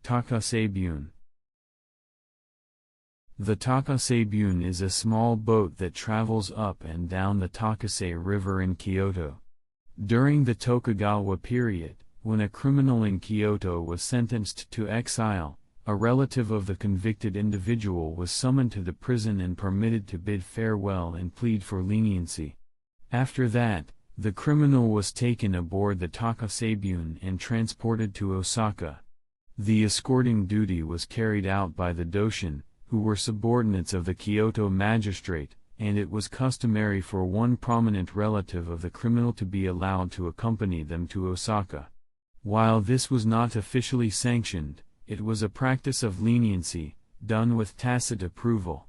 Takasebune. The Takasebune is a small boat that travels up and down the Takase River in Kyoto. During the Tokugawa period, when a criminal in Kyoto was sentenced to exile, a relative of the convicted individual was summoned to the prison and permitted to bid farewell and plead for leniency. After that, the criminal was taken aboard the Takasebune and transported to Osaka. The escorting duty was carried out by the Doshin, who were subordinates of the Kyoto magistrate, and it was customary for one prominent relative of the criminal to be allowed to accompany them to Osaka. While this was not officially sanctioned, it was a practice of leniency, done with tacit approval.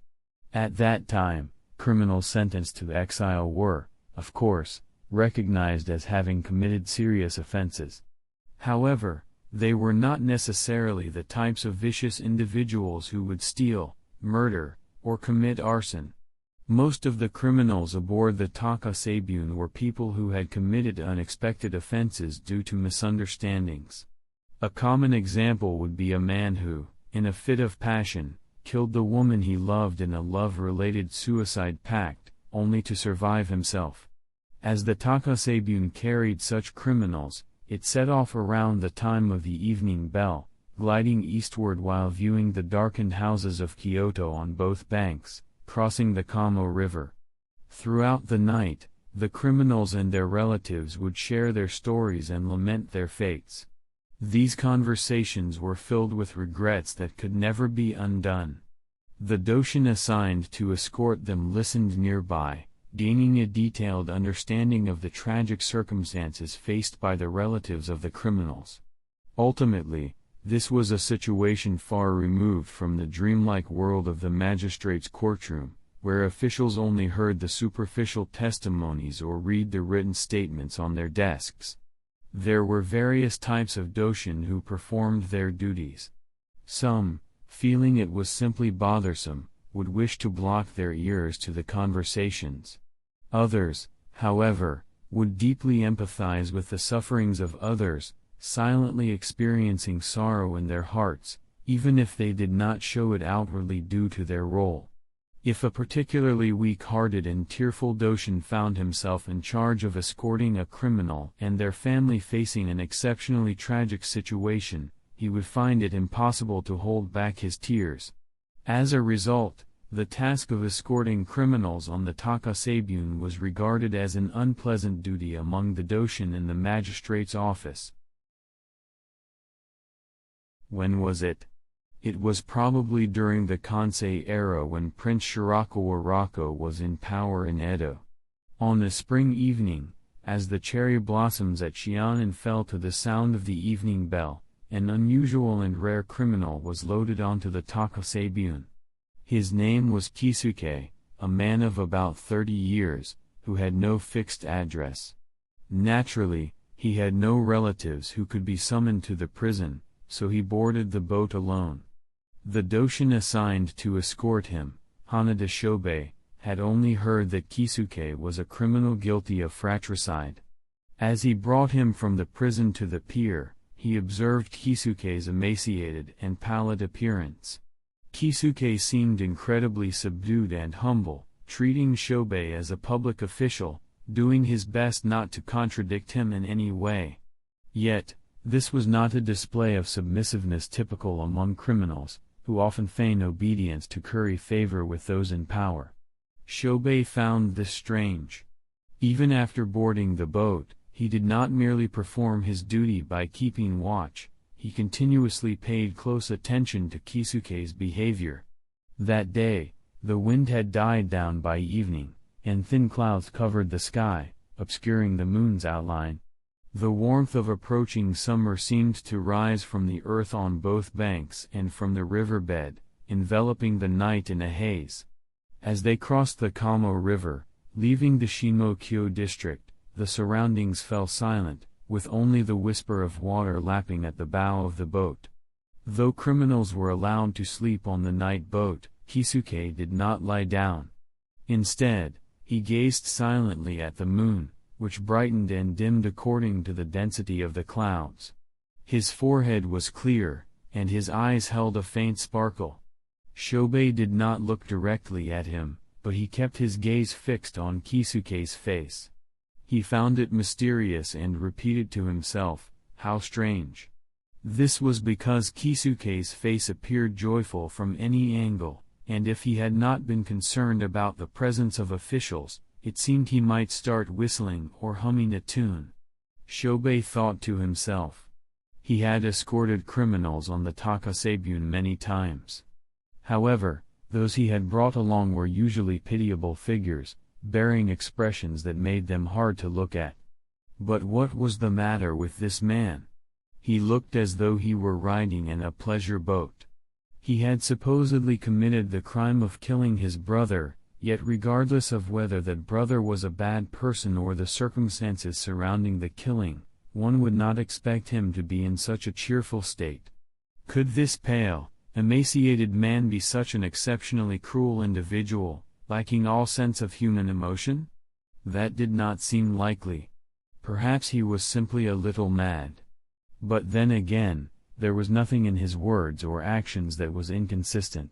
At that time, criminals sentenced to exile were, of course, recognized as having committed serious offenses. However, they were not necessarily the types of vicious individuals who would steal, murder, or commit arson. Most of the criminals aboard the Takasebune were people who had committed unexpected offenses due to misunderstandings. A common example would be a man who, in a fit of passion, killed the woman he loved in a love-related suicide pact, only to survive himself. As the Takasebune carried such criminals, it set off around the time of the evening bell, gliding eastward while viewing the darkened houses of Kyoto on both banks, crossing the Kamo River. Throughout the night, the criminals and their relatives would share their stories and lament their fates. These conversations were filled with regrets that could never be undone. The Doshin assigned to escort them listened nearby, gaining a detailed understanding of the tragic circumstances faced by the relatives of the criminals. Ultimately, this was a situation far removed from the dreamlike world of the magistrate's courtroom, where officials only heard the superficial testimonies or read the written statements on their desks. There were various types of Doshin who performed their duties. Some, feeling it was simply bothersome, would wish to block their ears to the conversations. Others, however, would deeply empathize with the sufferings of others, silently experiencing sorrow in their hearts, even if they did not show it outwardly due to their role. If a particularly weak-hearted and tearful Doshin found himself in charge of escorting a criminal and their family facing an exceptionally tragic situation, he would find it impossible to hold back his tears. As a result, the task of escorting criminals on the Takasebune was regarded as an unpleasant duty among the Doshin in the magistrate's office. When was it? It was probably during the Kansei era when Prince Shirakawa Rako was in power in Edo. On a spring evening, as the cherry blossoms at Shianen fell to the sound of the evening bell, an unusual and rare criminal was loaded onto the Takasebune. His name was Kisuke, a man of about 30 years, who had no fixed address. Naturally, he had no relatives who could be summoned to the prison, so he boarded the boat alone. The Doshin assigned to escort him, Hanada Shobei, had only heard that Kisuke was a criminal guilty of fratricide. As he brought him from the prison to the pier, he observed Kisuke's emaciated and pallid appearance. Kisuke seemed incredibly subdued and humble, treating Shobei as a public official, doing his best not to contradict him in any way. Yet, this was not a display of submissiveness typical among criminals, who often feign obedience to curry favor with those in power. Shobei found this strange. Even after boarding the boat, he did not merely perform his duty by keeping watch, he continuously paid close attention to Kisuke's behavior. That day, the wind had died down by evening, and thin clouds covered the sky, obscuring the moon's outline. The warmth of approaching summer seemed to rise from the earth on both banks and from the riverbed, enveloping the night in a haze. As they crossed the Kamo River, leaving the Shimokyo district, the surroundings fell silent, with only the whisper of water lapping at the bow of the boat. Though criminals were allowed to sleep on the night boat, Kisuke did not lie down. Instead, he gazed silently at the moon, which brightened and dimmed according to the density of the clouds. His forehead was clear, and his eyes held a faint sparkle. Shobei did not look directly at him, but he kept his gaze fixed on Kisuke's face. He found it mysterious and repeated to himself, "How strange." This was because Kisuke's face appeared joyful from any angle, and if he had not been concerned about the presence of officials, it seemed he might start whistling or humming a tune. Shobei thought to himself. He had escorted criminals on the Takasebune many times. However, those he had brought along were usually pitiable figures, bearing expressions that made them hard to look at. But what was the matter with this man? He looked as though he were riding in a pleasure boat. He had supposedly committed the crime of killing his brother, yet regardless of whether that brother was a bad person or the circumstances surrounding the killing, one would not expect him to be in such a cheerful state. Could this pale, emaciated man be such an exceptionally cruel individual, lacking all sense of human emotion? That did not seem likely. Perhaps he was simply a little mad. But then again, there was nothing in his words or actions that was inconsistent.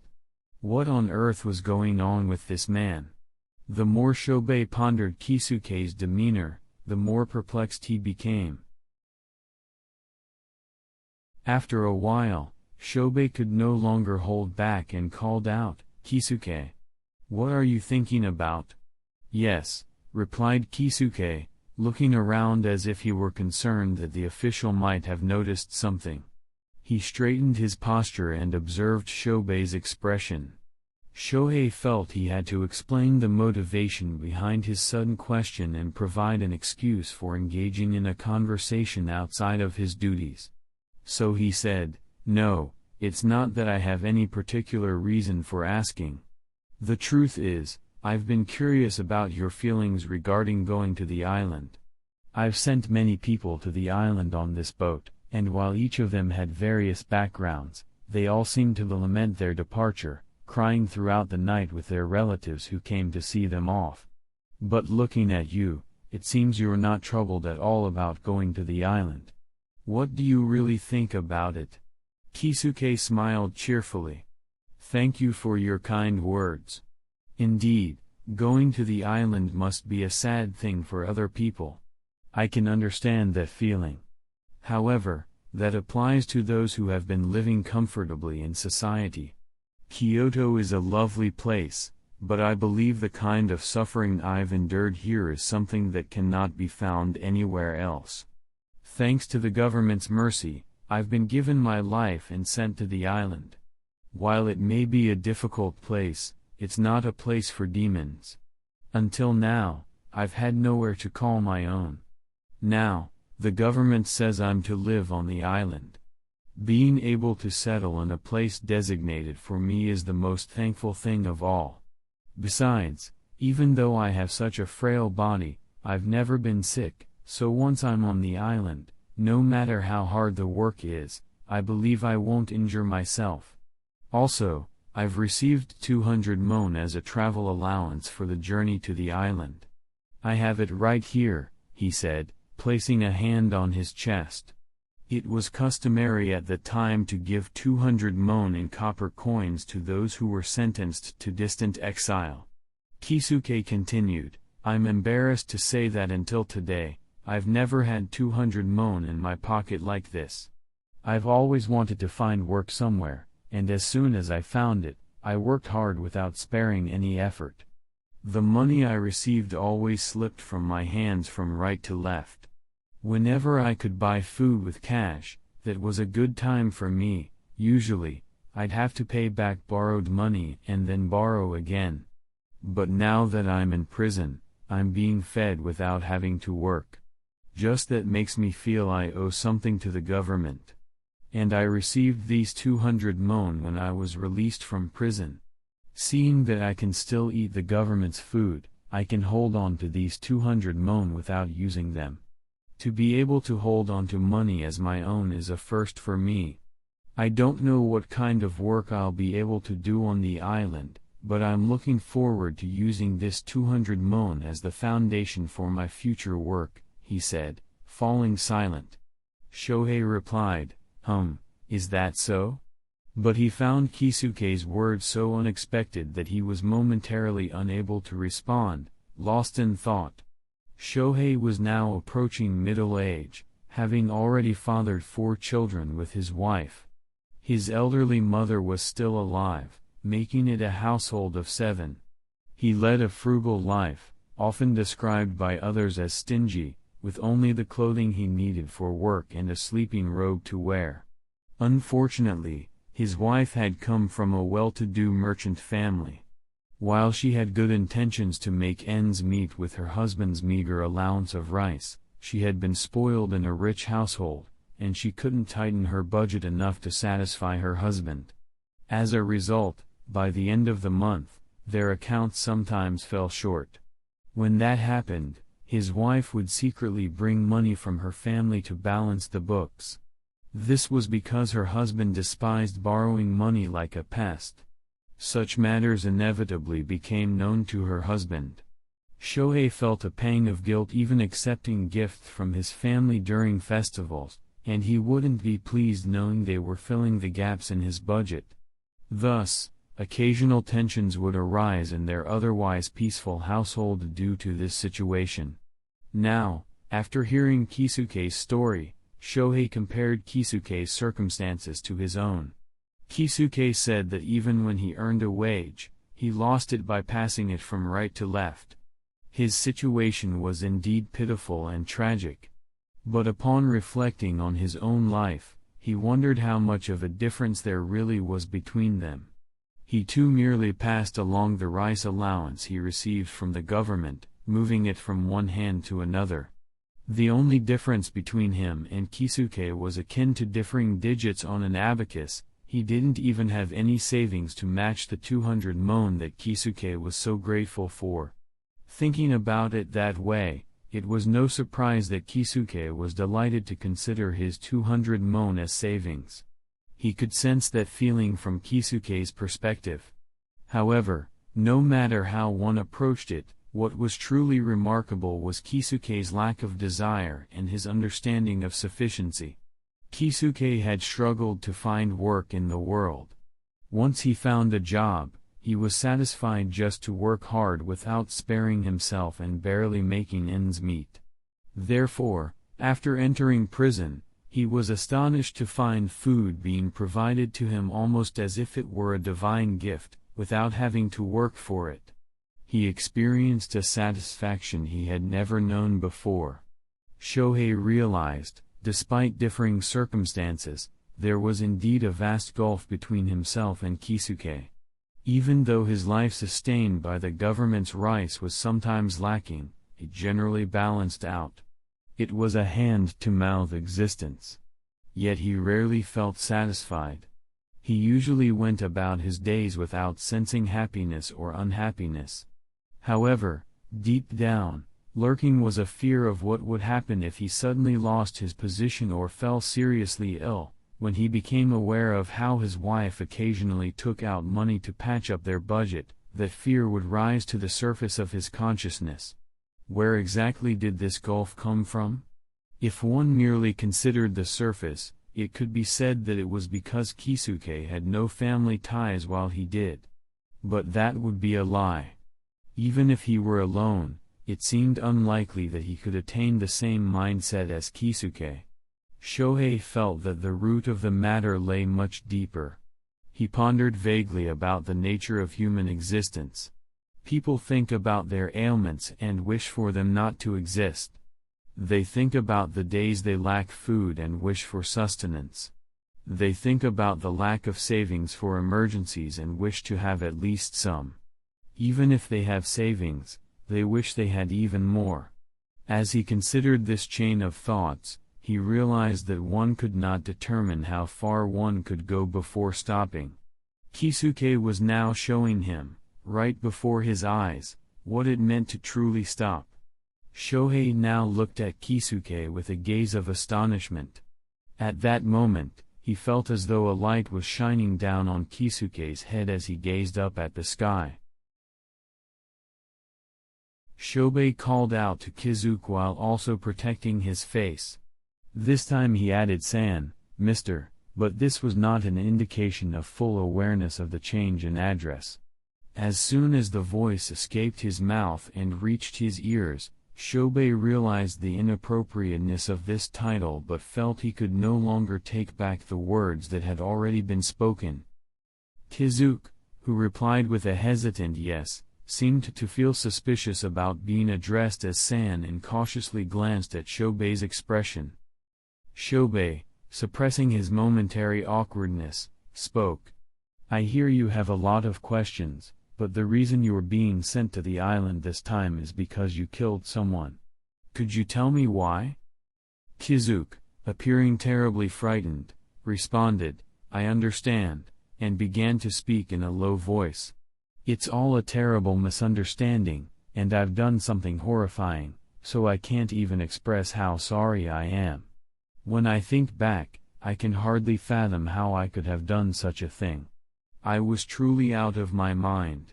What on earth was going on with this man? The more Shobei pondered Kisuke's demeanor, the more perplexed he became. After a while, Shobei could no longer hold back and called out, "Kisuke! What are you thinking about?" "Yes," replied Kisuke, looking around as if he were concerned that the official might have noticed something. He straightened his posture and observed Shobei's expression. Shobei felt he had to explain the motivation behind his sudden question and provide an excuse for engaging in a conversation outside of his duties. So he said, "No, it's not that I have any particular reason for asking. The truth is, I've been curious about your feelings regarding going to the island. I've sent many people to the island on this boat, and while each of them had various backgrounds, they all seemed to lament their departure, crying throughout the night with their relatives who came to see them off. But looking at you, it seems you're not troubled at all about going to the island. What do you really think about it?" Kisuke smiled cheerfully. "Thank you for your kind words. Indeed, going to the island must be a sad thing for other people. I can understand that feeling. However, that applies to those who have been living comfortably in society. Kyoto is a lovely place, but I believe the kind of suffering I've endured here is something that cannot be found anywhere else. Thanks to the government's mercy, I've been given my life and sent to the island. While it may be a difficult place, it's not a place for demons. Until now, I've had nowhere to call my own. Now, the government says I'm to live on the island. Being able to settle in a place designated for me is the most thankful thing of all. Besides, even though I have such a frail body, I've never been sick, so once I'm on the island, no matter how hard the work is, I believe I won't injure myself. Also, I've received 200 mon as a travel allowance for the journey to the island. I have it right here," he said, placing a hand on his chest. It was customary at the time to give 200 mon in copper coins to those who were sentenced to distant exile. Kisuke continued, "I'm embarrassed to say that until today, I've never had 200 mon in my pocket like this. I've always wanted to find work somewhere, and as soon as I found it, I worked hard without sparing any effort. The money I received always slipped from my hands from right to left. Whenever I could buy food with cash, that was a good time for me. Usually, I'd have to pay back borrowed money and then borrow again. But now that I'm in prison, I'm being fed without having to work. Just that makes me feel I owe something to the government. And I received these 200 mon when I was released from prison. Seeing that I can still eat the government's food, I can hold on to these 200 mon without using them. To be able to hold on to money as my own is a first for me. I don't know what kind of work I'll be able to do on the island, but I'm looking forward to using this 200 mon as the foundation for my future work," he said, falling silent. Shohei replied, Is that so? But he found Kisuke's words so unexpected that he was momentarily unable to respond, lost in thought. Shohei was now approaching middle age, having already fathered 4 children with his wife. His elderly mother was still alive, making it a household of 7. He led a frugal life, often described by others as stingy, with only the clothing he needed for work and a sleeping robe to wear. Unfortunately, his wife had come from a well-to-do merchant family. While she had good intentions to make ends meet with her husband's meager allowance of rice, she had been spoiled in a rich household, and she couldn't tighten her budget enough to satisfy her husband. As a result, by the end of the month, their accounts sometimes fell short. When that happened, his wife would secretly bring money from her family to balance the books. This was because her husband despised borrowing money like a pest. Such matters inevitably became known to her husband. Shohei felt a pang of guilt even accepting gifts from his family during festivals, and he wouldn't be pleased knowing they were filling the gaps in his budget. Thus, occasional tensions would arise in their otherwise peaceful household due to this situation. Now, after hearing Kisuke's story, Shohei compared Kisuke's circumstances to his own. Kisuke said that even when he earned a wage, he lost it by passing it from right to left. His situation was indeed pitiful and tragic. But upon reflecting on his own life, he wondered how much of a difference there really was between them. He too merely passed along the rice allowance he received from the government, moving it from one hand to another. The only difference between him and Kisuke was akin to differing digits on an abacus. He didn't even have any savings to match the 200 mon that Kisuke was so grateful for. Thinking about it that way, it was no surprise that Kisuke was delighted to consider his 200 mon as savings. He could sense that feeling from Kisuke's perspective. However, no matter how one approached it, what was truly remarkable was Kisuke's lack of desire and his understanding of sufficiency. Kisuke had struggled to find work in the world. Once he found a job, he was satisfied just to work hard without sparing himself and barely making ends meet. Therefore, after entering prison, he was astonished to find food being provided to him almost as if it were a divine gift, without having to work for it. He experienced a satisfaction he had never known before. Shohei realized, despite differing circumstances, there was indeed a vast gulf between himself and Kisuke. Even though his life sustained by the government's rice was sometimes lacking, it generally balanced out. It was a hand-to-mouth existence. Yet he rarely felt satisfied. He usually went about his days without sensing happiness or unhappiness. However, deep down, lurking was a fear of what would happen if he suddenly lost his position or fell seriously ill. When he became aware of how his wife occasionally took out money to patch up their budget, that fear would rise to the surface of his consciousness. Where exactly did this gulf come from? If one merely considered the surface, it could be said that it was because Kisuke had no family ties while he did. But that would be a lie. Even if he were alone, it seemed unlikely that he could attain the same mindset as Kisuke. Shohei felt that the root of the matter lay much deeper. He pondered vaguely about the nature of human existence. People think about their ailments and wish for them not to exist. They think about the days they lack food and wish for sustenance. They think about the lack of savings for emergencies and wish to have at least some. Even if they have savings, they wish they had even more. As he considered this chain of thoughts, he realized that one could not determine how far one could go before stopping. Kisuke was now showing him, right before his eyes, what it meant to truly stop. Shohei now looked at Kisuke with a gaze of astonishment. At that moment, he felt as though a light was shining down on Kisuke's head as he gazed up at the sky. Shohei called out to Kisuke while also protecting his face. This time he added, "San, mister, but this was not an indication of full awareness of the change in address. As soon as the voice escaped his mouth and reached his ears, Shobei realized the inappropriateness of this title but felt he could no longer take back the words that had already been spoken. Kisuke, who replied with a hesitant yes, seemed to feel suspicious about being addressed as san and cautiously glanced at Shobei's expression. Shobei, suppressing his momentary awkwardness, spoke. "I hear you have a lot of questions, but the reason you are being sent to the island this time is because you killed someone. Could you tell me why?" Kisuke, appearing terribly frightened, responded, "I understand," and began to speak in a low voice. "It's all a terrible misunderstanding, and I've done something horrifying, so I can't even express how sorry I am. When I think back, I can hardly fathom how I could have done such a thing. I was truly out of my mind.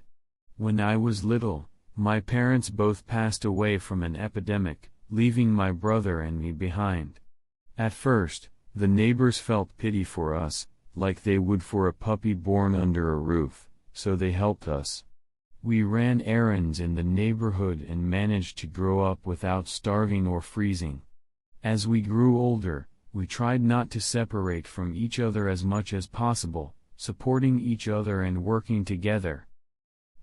When I was little, my parents both passed away from an epidemic, leaving my brother and me behind. At first, the neighbors felt pity for us, like they would for a puppy born under a roof, so they helped us. We ran errands in the neighborhood and managed to grow up without starving or freezing. As we grew older, we tried not to separate from each other as much as possible, supporting each other and working together.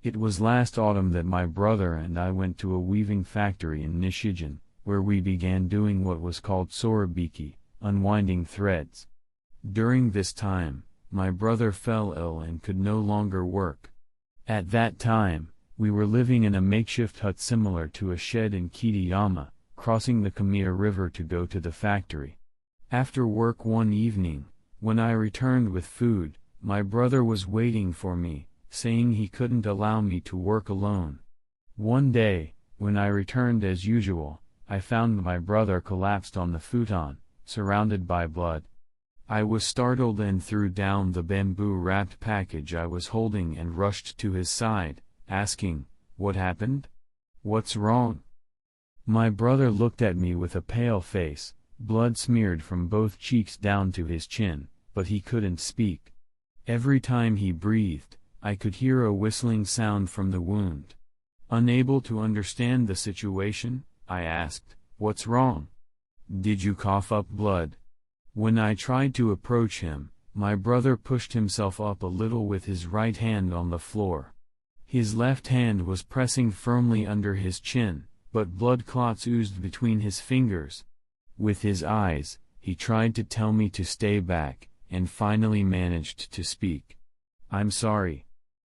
It was last autumn that my brother and I went to a weaving factory in Nishigen, where we began doing what was called sorabiki, unwinding threads. During this time, my brother fell ill and could no longer work. At that time, we were living in a makeshift hut similar to a shed in Kitayama, crossing the Kamiya River to go to the factory. After work one evening, when I returned with food, my brother was waiting for me, saying he couldn't allow me to work alone. One day, when I returned as usual, I found my brother collapsed on the futon, surrounded by blood. I was startled and threw down the bamboo-wrapped package I was holding and rushed to his side, asking, "What happened? What's wrong?" My brother looked at me with a pale face, blood smeared from both cheeks down to his chin, but he couldn't speak. Every time he breathed, I could hear a whistling sound from the wound. Unable to understand the situation, I asked, "What's wrong? Did you cough up blood?" When I tried to approach him, my brother pushed himself up a little with his right hand on the floor. His left hand was pressing firmly under his chin, but blood clots oozed between his fingers. With his eyes, he tried to tell me to stay back, and finally managed to speak. "I'm sorry.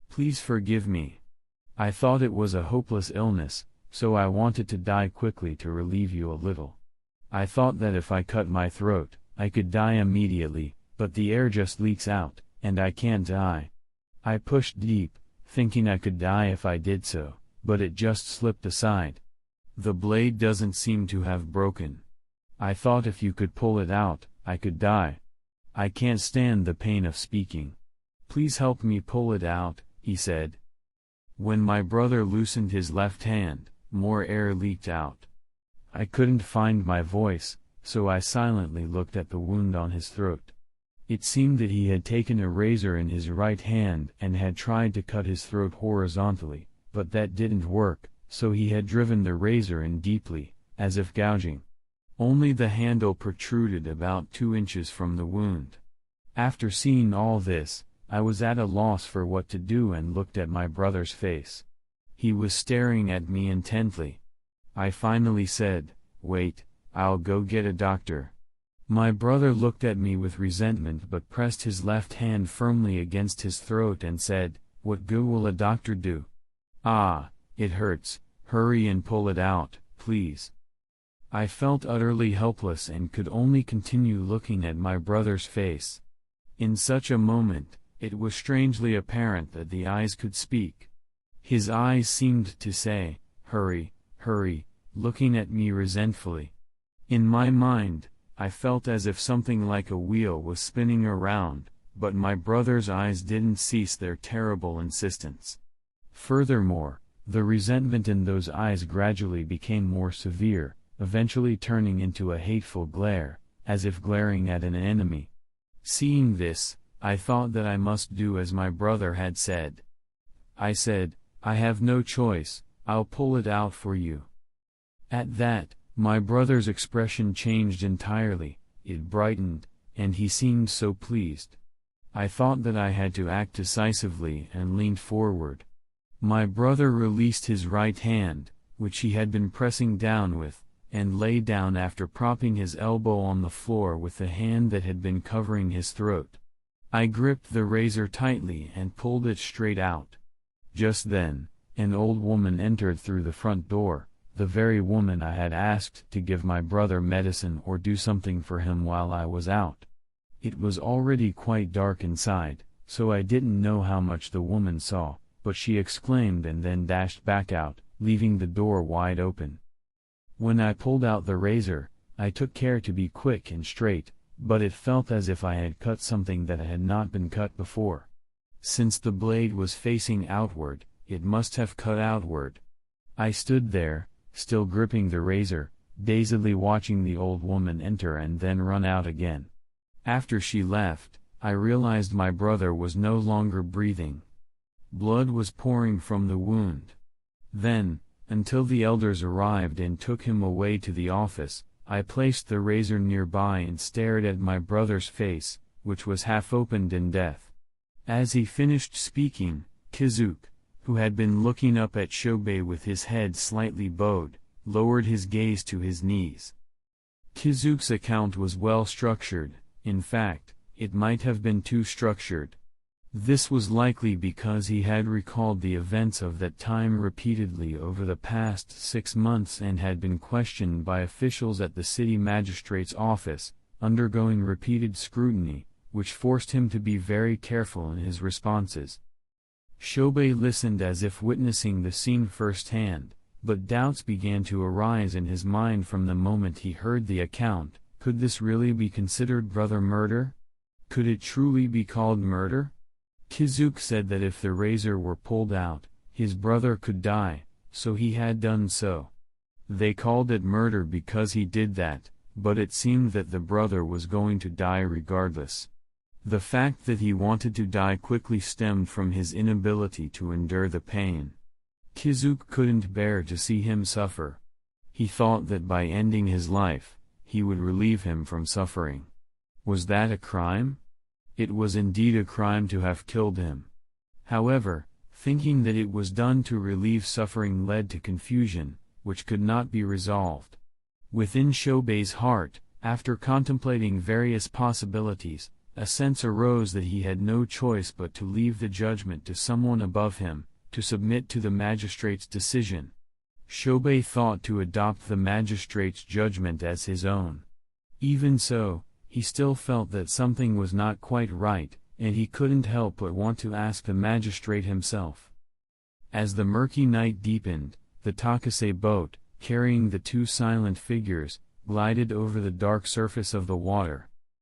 Please forgive me. I thought it was a hopeless illness, so I wanted to die quickly to relieve you a little. I thought that if I cut my throat, I could die immediately, but the air just leaks out, and I can't die. I pushed deep, thinking I could die if I did so, but it just slipped aside. The blade doesn't seem to have broken. I thought if you could pull it out, I could die. I can't stand the pain of speaking. Please help me pull it out," he said. When my brother loosened his left hand, more air leaked out. I couldn't find my voice, so I silently looked at the wound on his throat. It seemed that he had taken a razor in his right hand and had tried to cut his throat horizontally, but that didn't work, so he had driven the razor in deeply, as if gouging. Only the handle protruded about 2 inches from the wound. After seeing all this, I was at a loss for what to do and looked at my brother's face. He was staring at me intently. I finally said, "Wait, I'll go get a doctor." My brother looked at me with resentment but pressed his left hand firmly against his throat and said, "What good will a doctor do? Ah, it hurts, hurry and pull it out, please." I felt utterly helpless and could only continue looking at my brother's face. In such a moment, it was strangely apparent that the eyes could speak. His eyes seemed to say, "Hurry, hurry," looking at me resentfully. In my mind, I felt as if something like a wheel was spinning around, but my brother's eyes didn't cease their terrible insistence. Furthermore, the resentment in those eyes gradually became more severe, eventually turning into a hateful glare, as if glaring at an enemy. Seeing this, I thought that I must do as my brother had said. I said, "I have no choice, I'll pull it out for you." At that, my brother's expression changed entirely, it brightened, and he seemed so pleased. I thought that I had to act decisively and leaned forward. My brother released his right hand, which he had been pressing down with, and lay down after propping his elbow on the floor with the hand that had been covering his throat. I gripped the razor tightly and pulled it straight out. Just then, an old woman entered through the front door, the very woman I had asked to give my brother medicine or do something for him while I was out. It was already quite dark inside, so I didn't know how much the woman saw, but she exclaimed and then dashed back out, leaving the door wide open. When I pulled out the razor, I took care to be quick and straight, but it felt as if I had cut something that had not been cut before. Since the blade was facing outward, it must have cut outward. I stood there, still gripping the razor, dazedly watching the old woman enter and then run out again. After she left, I realized my brother was no longer breathing. Blood was pouring from the wound. Then, until the elders arrived and took him away to the office, I placed the razor nearby and stared at my brother's face, which was half opened in death. As he finished speaking, Kisuke, who had been looking up at Shobei with his head slightly bowed, lowered his gaze to his knees. Kisuke's account was well structured, in fact, it might have been too structured. This was likely because he had recalled the events of that time repeatedly over the past 6 months and had been questioned by officials at the city magistrate's office, undergoing repeated scrutiny, which forced him to be very careful in his responses. Shobei listened as if witnessing the scene firsthand, but doubts began to arise in his mind from the moment he heard the account. Could this really be considered brother murder? Could it truly be called murder? Kisuke said that if the razor were pulled out, his brother could die, so he had done so. They called it murder because he did that, but it seemed that the brother was going to die regardless. The fact that he wanted to die quickly stemmed from his inability to endure the pain. Kisuke couldn't bear to see him suffer. He thought that by ending his life, he would relieve him from suffering. Was that a crime? It was indeed a crime to have killed him. However, thinking that it was done to relieve suffering led to confusion, which could not be resolved. Within Shobei's heart, after contemplating various possibilities, a sense arose that he had no choice but to leave the judgment to someone above him, to submit to the magistrate's decision. Shobei thought to adopt the magistrate's judgment as his own. Even so, he still felt that something was not quite right, and he couldn't help but want to ask the magistrate himself. As the murky night deepened, the Takase boat, carrying the 2 silent figures, glided over the dark surface of the water.